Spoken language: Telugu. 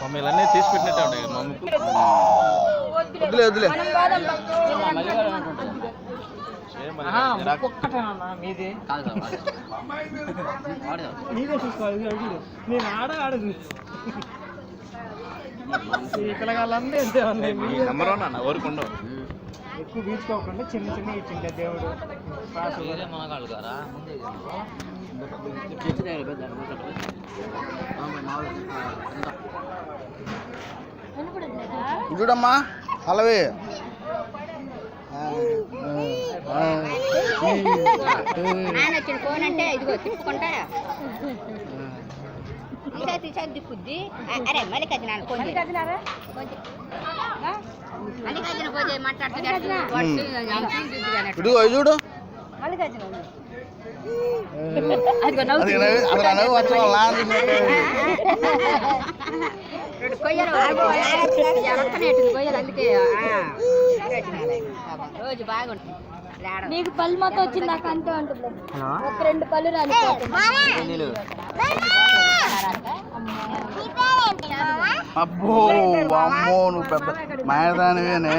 మమ్మల్ని తీసి పెట్టినట్టే ఉంటాయి వద్దులే వద్దులే నీదే చూసుకోవాలి నేను ఆడదు పిల్లగాళ్ళందరూ నెంబర్ వన్ అన్న ఊరుకుండవు ఎక్కువ తీసుకోకుండా చిన్న చిన్న ఇచ్చిండే దేవుడు చూడమ్మా అలావే ఫోన్ అంటే ఇదిగో తిప్పుకుంటా దిక్కుద్ది అరే మల్లికార్జున ఇదిగో చూడు రోజు బాగుంటుంది నీకు పళ్ళు మొత్తం వచ్చింది నాకు అంతే ఉంటుంది ఒక 2 పళ్ళు రాలి అబ్బో అమ్మో నువ్వు పెద్ద మాయదానివేనే